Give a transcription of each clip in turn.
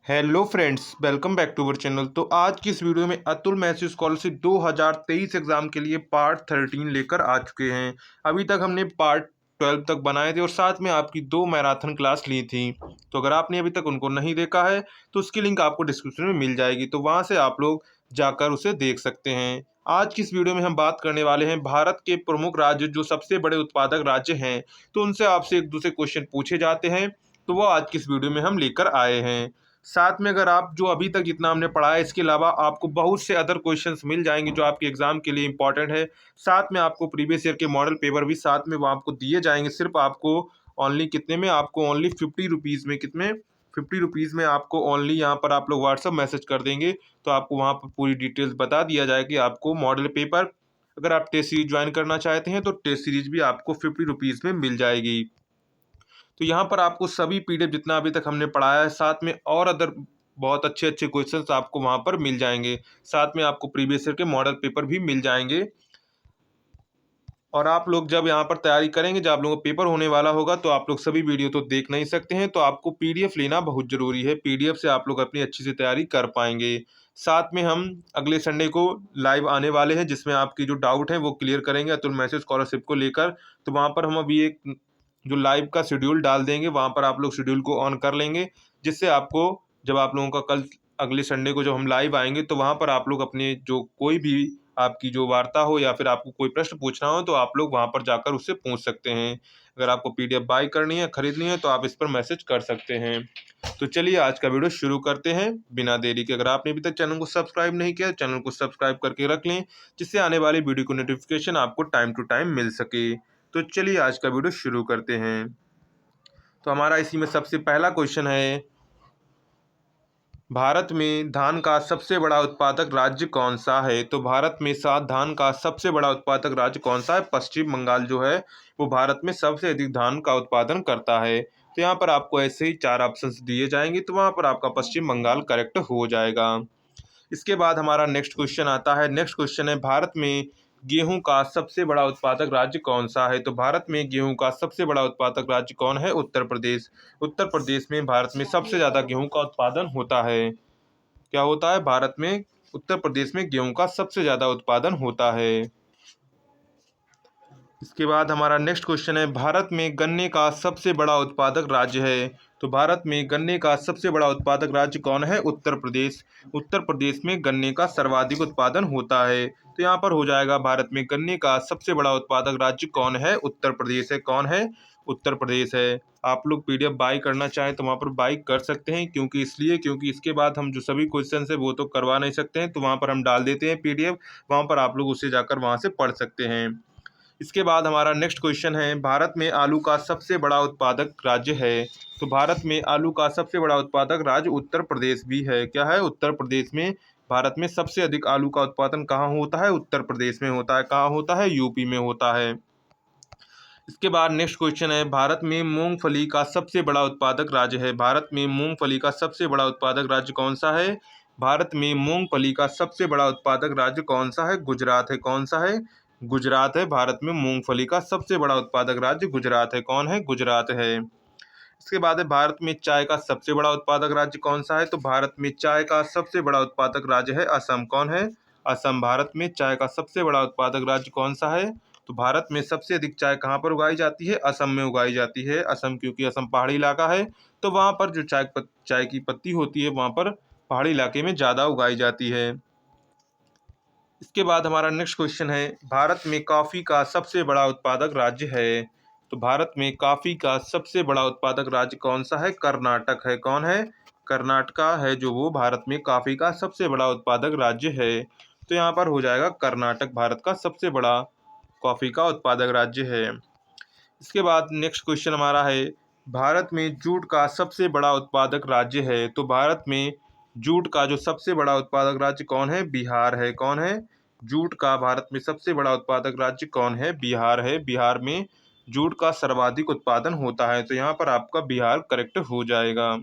Hello friends, welcome back to our channel. तो आज की इस वीडियो में अतुल मैथ्स स्कॉलरशिप 2023 एग्जाम के लिए पार्ट 13 लेकर आ चुके हैं। अभी तक हमने पार्ट 12 तक बनाए थे और साथ में आपकी 2 मैराथन क्लास ली थी। तो अगर आपने अभी तक उनको नहीं देखा है तो उसकी लिंक आपको डिस्क्रिप्शन में मिल जाएगी, तो वहाँ से आप लोग जाकर उसे देख सकते हैं। आज की इस वीडियो में हम बात करने वाले हैं भारत के प्रमुख राज्य जो सबसे बड़े उत्पादक राज्य हैं, तो उनसे आपसे एक दूसरे क्वेश्चन पूछे जाते हैं, तो वो आज की इस वीडियो में हम लेकर आए हैं। साथ में अगर आप जो अभी तक जितना हमने पढ़ा है इसके अलावा आपको बहुत से अदर क्वेश्चंस मिल जाएंगे जो आपके एग्जाम के लिए इंपॉर्टेंट है। साथ में आपको प्रीवियस ईयर के मॉडल पेपर भी साथ में वो आपको दिए जाएंगे। सिर्फ आपको ओनली कितने में, आपको ओनली 50 रुपीज़ में, कितने 50 रुपीज़ में आपको ओनली यहाँ पर आप लोग व्हाट्सअप मैसेज कर देंगे तो आपको वहाँ पर पूरी डिटेल्स बता दिया जाएगा कि आपको मॉडल पेपर, अगर आप टेस्ट सीरीज ज्वाइन करना चाहते हैं तो टेस्ट सीरीज भी आपको 50 रुपीज़ में मिल जाएगी। तो यहाँ पर आपको सभी पीडीएफ जितना अभी तक हमने पढ़ाया है, साथ में और अदर बहुत अच्छे अच्छे क्वेश्चंस आपको वहाँ पर मिल जाएंगे। साथ में आपको प्रीवियस ईयर के मॉडल पेपर भी मिल जाएंगे। और आप लोग जब यहाँ पर तैयारी करेंगे, जब आप लोगों का पेपर होने वाला होगा, तो आप लोग सभी वीडियो तो देख नहीं सकते हैं, तो आपको पीडीएफ लेना बहुत ज़रूरी है। पीडीएफ से आप लोग अपनी अच्छी से तैयारी कर पाएंगे। साथ में हम अगले संडे को लाइव आने वाले हैं जिसमें आपकी जो डाउट है वो क्लियर करेंगे अतुल मैथ्स स्कॉलरशिप को लेकर। तो वहाँ पर हम अभी एक जो लाइव का शेड्यूल डाल देंगे, वहाँ पर आप लोग शेड्यूल को ऑन कर लेंगे, जिससे आपको जब आप लोगों का कल अगले संडे को जब हम लाइव आएंगे तो वहाँ पर आप लोग अपने जो कोई भी आपकी जो वार्ता हो या फिर आपको कोई प्रश्न पूछना हो तो आप लोग वहाँ पर जाकर उससे पूछ सकते हैं। अगर आपको पीडीएफ बाय करनी है, खरीदनी है, तो आप इस पर मैसेज कर सकते हैं। तो चलिए आज का वीडियो शुरू करते हैं बिना देरी के। अगर आपने अभी तक चैनल को सब्सक्राइब नहीं किया, चैनल को सब्सक्राइब करके रख लें, जिससे आने वाली वीडियो को नोटिफिकेशन आपको टाइम टू टाइम मिल सके। तो चलिए आज का वीडियो शुरू करते हैं। तो हमारा इसी में सबसे पहला क्वेश्चन है, भारत में धान का सबसे बड़ा उत्पादक राज्य कौन सा है? तो भारत में धान का सबसे बड़ा उत्पादक राज्य कौन सा है? पश्चिम बंगाल जो है वो भारत में सबसे अधिक धान का उत्पादन करता है। तो यहाँ पर आपको ऐसे ही 4 ऑप्शंस दिए जाएंगे, तो वहाँ पर आपका पश्चिम बंगाल करेक्ट हो जाएगा। इसके बाद हमारा नेक्स्ट क्वेश्चन आता है। नेक्स्ट क्वेश्चन है, भारत में गेहूं का सबसे बड़ा उत्पादक राज्य कौन सा है? तो भारत में गेहूं का सबसे बड़ा उत्पादक राज्य कौन है? उत्तर प्रदेश। उत्तर प्रदेश में भारत में सबसे ज़्यादा गेहूं का उत्पादन होता है। क्या होता है? भारत में उत्तर प्रदेश में गेहूं का सबसे ज़्यादा उत्पादन होता है। इसके बाद हमारा नेक्स्ट क्वेश्चन है, भारत में गन्ने का सबसे बड़ा उत्पादक राज्य है। तो भारत में गन्ने का सबसे बड़ा उत्पादक राज्य कौन है? उत्तर प्रदेश। उत्तर प्रदेश में गन्ने का सर्वाधिक उत्पादन होता है। तो यहाँ पर हो जाएगा, भारत में गन्ने का सबसे बड़ा उत्पादक राज्य कौन है? उत्तर प्रदेश है। कौन है? उत्तर प्रदेश है। आप लोग पीडीएफ बाई करना चाहें तो वहाँ पर बाई कर सकते हैं, क्योंकि इसके बाद हम जो सभी क्वेश्चन है वो तो करवा नहीं सकते हैं, तो वहाँ पर हम डाल देते हैं पीडीएफ। वहाँ पर आप लोग उससे जाकर वहाँ से पढ़ सकते हैं। इसके बाद हमारा नेक्स्ट क्वेश्चन है, भारत में आलू का सबसे बड़ा उत्पादक राज्य है। तो भारत में आलू का सबसे बड़ा उत्पादक राज्य उत्तर प्रदेश भी है। क्या है? उत्तर प्रदेश में भारत में सबसे अधिक आलू का उत्पादन कहाँ होता है? उत्तर प्रदेश में होता है। कहाँ होता है? यूपी में होता है। इसके बाद नेक्स्ट क्वेश्चन है, भारत में मूंगफली का सबसे बड़ा उत्पादक राज्य है। भारत में मूंगफली का सबसे बड़ा उत्पादक राज्य कौन सा है? भारत में मूंगफली का सबसे बड़ा उत्पादक राज्य कौन सा है? गुजरात है। कौन सा है? गुजरात है। भारत में मूंगफली का सबसे बड़ा उत्पादक राज्य गुजरात है। कौन है? गुजरात है। इसके बाद है, भारत में चाय का सबसे बड़ा उत्पादक राज्य कौन सा है? तो भारत में चाय का सबसे बड़ा उत्पादक राज्य है असम। कौन है? असम। भारत में चाय का सबसे बड़ा उत्पादक राज्य कौन सा है? तो भारत में सबसे अधिक चाय कहाँ पर उगाई जाती है? असम में उगाई जाती है। असम, क्योंकि असम पहाड़ी इलाका है, तो वहाँ पर जो चाय की पत्ती होती है वहाँ पर पहाड़ी इलाके में ज़्यादा उगाई जाती है। इसके बाद हमारा नेक्स्ट क्वेश्चन है, भारत में कॉफ़ी का सबसे बड़ा उत्पादक राज्य है। तो भारत में कॉफ़ी का सबसे बड़ा उत्पादक राज्य कौन सा है? कर्नाटक है। कौन है? कर्नाटका है जो वो भारत में कॉफ़ी का सबसे बड़ा उत्पादक राज्य है। तो यहाँ पर हो जाएगा कर्नाटक भारत का सबसे बड़ा कॉफ़ी का उत्पादक राज्य है। इसके बाद नेक्स्ट क्वेश्चन हमारा है, भारत में जूट का सबसे बड़ा उत्पादक राज्य है। तो भारत में जूट का जो सबसे बड़ा उत्पादक राज्य कौन है? बिहार है। कौन है? जूट का भारत में सबसे बड़ा उत्पादक राज्य कौन है? बिहार है। बिहार में जूट का सर्वाधिक उत्पादन होता है। तो यहाँ पर आपका बिहार करेक्ट हो जाएगा।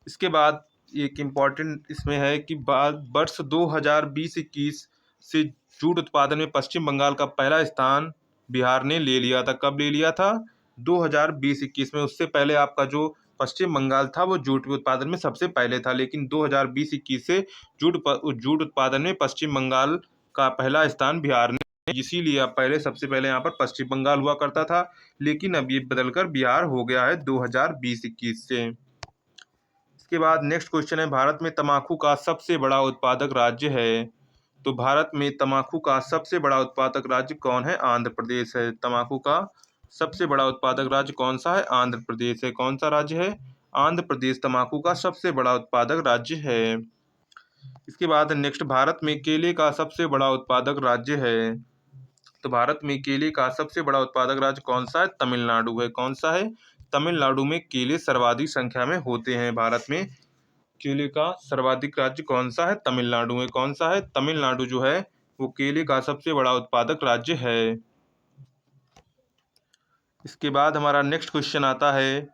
इसके बाद एक इम्पॉर्टेंट इसमें है कि वर्ष 2020-21 से जूट उत्पादन में पश्चिम बंगाल का पहला स्थान बिहार ने ले लिया था। कब ले लिया था? 2020-21 में। उससे पहले आपका जो पश्चिम बंगाल था वो जूट के उत्पादन में सबसे पहले था, लेकिन 2020-21 से जूट उत्पादन में पश्चिम बंगाल का पहला स्थान बिहार ने, इसीलिए अब पहले सबसे पहले यहाँ पर पश्चिम बंगाल हुआ करता था, लेकिन अब ये बदलकर बिहार हो गया है 2020-21 से। इसके बाद नेक्स्ट क्वेश्चन है, भारत में तंबाकू का सबसे बड़ा उत्पादक राज्य है। तो भारत में तंबाकू का सबसे बड़ा उत्पादक राज्य कौन है? आंध्र प्रदेश है। तंबाकू का सबसे बड़ा उत्पादक राज्य कौन सा है? आंध्र प्रदेश है। कौन सा राज्य है? आंध्र प्रदेश तंबाकू का सबसे बड़ा उत्पादक राज्य है। इसके बाद नेक्स्ट, भारत में केले का सबसे बड़ा उत्पादक राज्य है। तो भारत में केले का सबसे बड़ा उत्पादक राज्य कौन सा है? तमिलनाडु है। कौन सा है? तमिलनाडु में केले सर्वाधिक संख्या में होते हैं। भारत में केले का सर्वाधिक राज्य कौन सा है? तमिलनाडु में। कौन सा है? तमिलनाडु जो है वो केले का सबसे बड़ा उत्पादक राज्य है। इसके बाद हमारा नेक्स्ट क्वेश्चन आता है,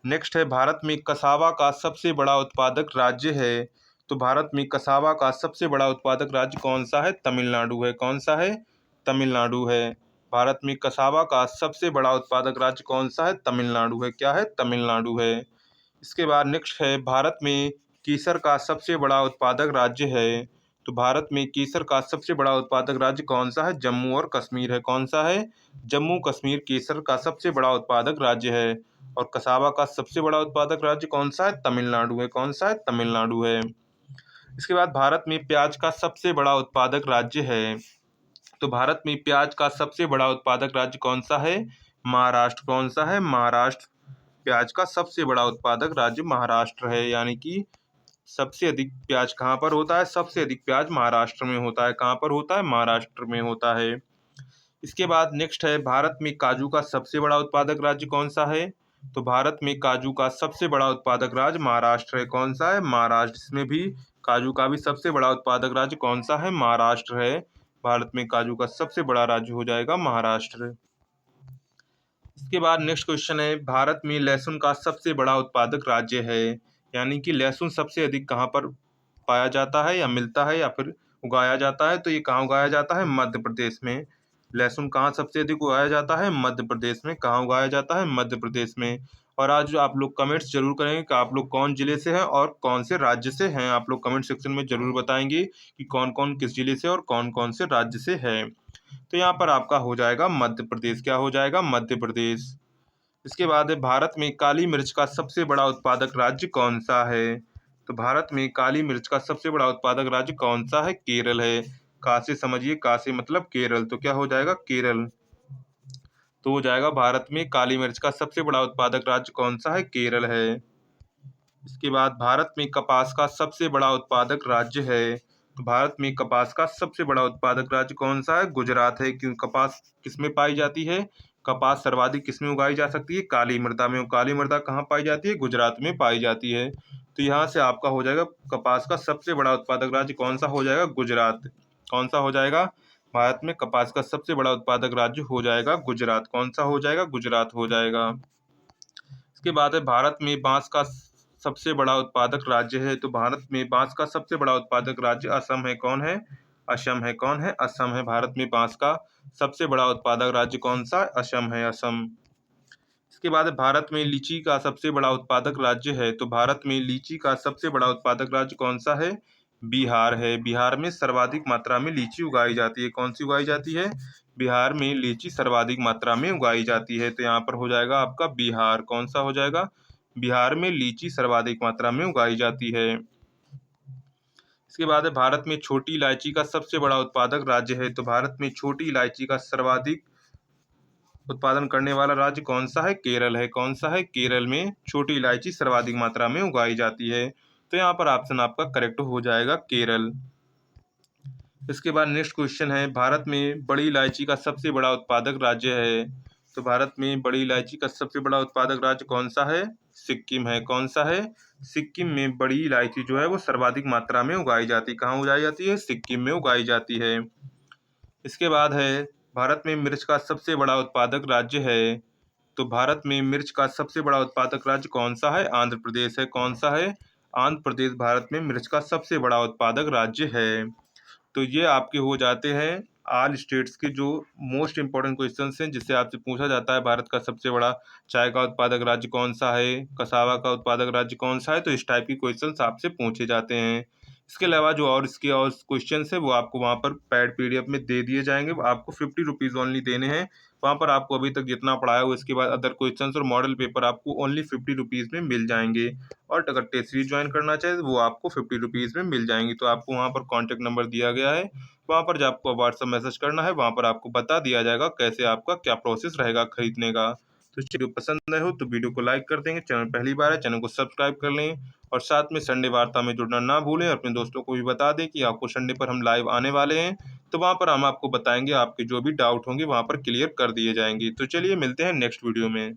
नेक्स्ट है, भारत में कसावा का सबसे बड़ा उत्पादक राज्य है। तो भारत में कसावा का सबसे बड़ा उत्पादक राज्य कौन सा है? तमिलनाडु है। कौन सा है? तमिलनाडु है। भारत में कसावा का सबसे बड़ा उत्पादक राज्य कौन सा है? तमिलनाडु है। क्या है? तमिलनाडु है। इसके बाद नेक्स्ट है, भारत में केसर का सबसे बड़ा उत्पादक राज्य है। तो भारत में केसर का सबसे बड़ा उत्पादक राज्य कौन सा है? जम्मू और कश्मीर है। कौन सा है? जम्मू कश्मीर केसर का सबसे बड़ा उत्पादक राज्य है। और कसावा का सबसे बड़ा उत्पादक राज्य कौन सा है? तमिलनाडु है। कौन सा है? तमिलनाडु है। इसके बाद भारत में प्याज का सबसे बड़ा उत्पादक राज्य है। तो भारत में प्याज का सबसे बड़ा उत्पादक राज्य कौन सा है? महाराष्ट्र। कौन सा है? महाराष्ट्र। प्याज का सबसे बड़ा उत्पादक राज्य महाराष्ट्र है, यानी कि सबसे अधिक प्याज कहाँ पर होता है? सबसे अधिक प्याज महाराष्ट्र में होता है। कहाँ पर होता है? महाराष्ट्र में होता है। इसके बाद नेक्स्ट है, भारत में काजू का सबसे बड़ा उत्पादक राज्य कौन सा है? तो भारत में काजू का सबसे बड़ा उत्पादक राज्य महाराष्ट्र है। कौन सा है? महाराष्ट्र। इसमें भी काजू का भी सबसे बड़ा उत्पादक राज्य कौन सा है? महाराष्ट्र है। भारत में काजू का सबसे बड़ा राज्य हो जाएगा महाराष्ट्र। इसके बाद नेक्स्ट क्वेश्चन है, भारत में लहसुन का सबसे बड़ा उत्पादक राज्य है, यानी कि लहसुन सबसे अधिक कहाँ पर पाया जाता है या मिलता है या फिर उगाया जाता है? तो ये कहाँ उगाया जाता है? मध्य प्रदेश में। लहसुन कहाँ सबसे अधिक उगाया जाता है? मध्य प्रदेश में। कहाँ उगाया जाता है? मध्य प्रदेश में। और आज आप लोग कमेंट्स जरूर करेंगे कि आप लोग कौन जिले से हैं और कौन से राज्य से हैं। आप लोग कमेंट सेक्शन में जरूर बताएंगे कि कौन कौन किस जिले से और कौन कौन से राज्य से है। तो यहाँ पर आपका हो जाएगा मध्य प्रदेश। क्या हो जाएगा? मध्य प्रदेश। इसके बाद है, भारत में काली मिर्च का सबसे बड़ा उत्पादक राज्य कौन सा है? तो भारत में काली मिर्च का सबसे बड़ा उत्पादक राज्य कौन सा है? केरल है। का से समझिए, का से मतलब केरल, तो क्या हो जाएगा? केरल। तो हो जाएगा भारत में काली मिर्च का सबसे बड़ा उत्पादक राज्य कौन सा है? केरल है। इसके बाद भारत में कपास का सबसे बड़ा उत्पादक राज्य है। तो भारत में कपास का सबसे बड़ा उत्पादक राज्य कौन सा है? गुजरात है। क्यों? कपास किसमें पाई जाती है? कपास सर्वाधिक किसमें उगाई जा सकती है? काली मृदा में। काली मृदा कहाँ पाई जाती है? गुजरात में पाई जाती है। तो यहाँ से आपका हो जाएगा कपास का सबसे बड़ा उत्पादक राज्य कौन सा हो जाएगा? गुजरात। कौन सा हो जाएगा? भारत में कपास का सबसे बड़ा उत्पादक राज्य हो जाएगा गुजरात। कौन सा हो जाएगा? गुजरात हो जाएगा। इसके बाद है, भारत में बांस का सबसे बड़ा उत्पादक राज्य है। तो भारत में बांस का सबसे बड़ा उत्पादक राज्य असम है। कौन है? असम है। कौन है? असम है। भारत में बांस का सबसे बड़ा उत्पादक राज्य कौन सा? असम है। असम। इसके बाद भारत में लीची का सबसे बड़ा उत्पादक राज्य है। तो भारत में लीची का सबसे बड़ा उत्पादक राज्य कौन सा है? बिहार है। बिहार में सर्वाधिक मात्रा में लीची उगाई जाती है। कौन सी उगाई जाती है? बिहार में लीची सर्वाधिक मात्रा में उगाई जाती है। तो यहाँ पर हो जाएगा आपका बिहार। कौन सा हो जाएगा? बिहार में लीची सर्वाधिक मात्रा में उगाई जाती है। इसके बाद है, भारत में छोटी इलायची का सबसे बड़ा उत्पादक राज्य है। तो भारत में छोटी इलायची का सर्वाधिक उत्पादन करने वाला राज्य कौन सा है? केरल है। कौन सा है? केरल में छोटी इलायची सर्वाधिक मात्रा में उगाई जाती है। तो यहाँ पर ऑप्शन आपका करेक्ट हो जाएगा केरल। इसके बाद नेक्स्ट क्वेश्चन है, भारत में बड़ी इलायची का सबसे बड़ा उत्पादक राज्य है। तो भारत में बड़ी इलायची का सबसे बड़ा उत्पादक राज्य कौन सा है? सिक्किम है। कौन सा है? सिक्किम में बड़ी इलायची जो है वो सर्वाधिक मात्रा में उगाई जाती है। कहाँ उगाई जाती है? सिक्किम में उगाई जाती है। इसके बाद है, भारत में मिर्च का सबसे बड़ा उत्पादक राज्य है। तो भारत में मिर्च का सबसे बड़ा उत्पादक राज्य कौन सा है? आंध्र प्रदेश है। कौन सा है? आंध्र प्रदेश भारत में मिर्च का सबसे बड़ा उत्पादक राज्य है। तो ये आपके हो जाते हैं ऑल स्टेट्स के जो मोस्ट इंपॉर्टेंट क्वेश्चंस हैं, जिससे आपसे पूछा जाता है भारत का सबसे बड़ा चाय का उत्पादक राज्य कौन सा है, कसावा का उत्पादक राज्य कौन सा है, तो इस टाइप की क्वेश्चंस आपसे पूछे जाते हैं। इसके अलावा जो और इसके और क्वेश्चंस है वो आपको वहाँ पर पैड पीडीएफ में दे दिए जाएंगे, आपको 50 रुपीज़ ओनली देने हैं। वहाँ पर आपको अभी तक जितना पढ़ाया हो इसके बाद अदर क्वेश्चंस और मॉडल पेपर आपको ओनली 50 रुपीज़ में मिल जाएंगे। और अगर टेस्ट सीरीज ज्वाइन करना चाहे तो वो आपको 50 रुपीज़ में मिल जाएंगी। तो आपको वहाँ पर कॉन्टैक्ट नंबर दिया गया है, वहाँ पर जो आपको व्हाट्सएप मैसेज करना है, वहाँ पर आपको बता दिया जाएगा कैसे आपका क्या प्रोसेस रहेगा खरीदने का। तो वीडियो पसंद आए हो तो वीडियो को लाइक कर देंगे, चैनल पहली बार है चैनल को सब्सक्राइब कर लें, और साथ में संडे वार्ता में जुड़ना ना भूलें। अपने दोस्तों को भी बता दें कि आपको संडे पर हम लाइव आने वाले हैं, तो वहाँ पर हम आपको बताएंगे, आपके जो भी डाउट होंगे वहाँ पर क्लियर कर दिए जाएंगे। तो चलिए मिलते हैं नेक्स्ट वीडियो में।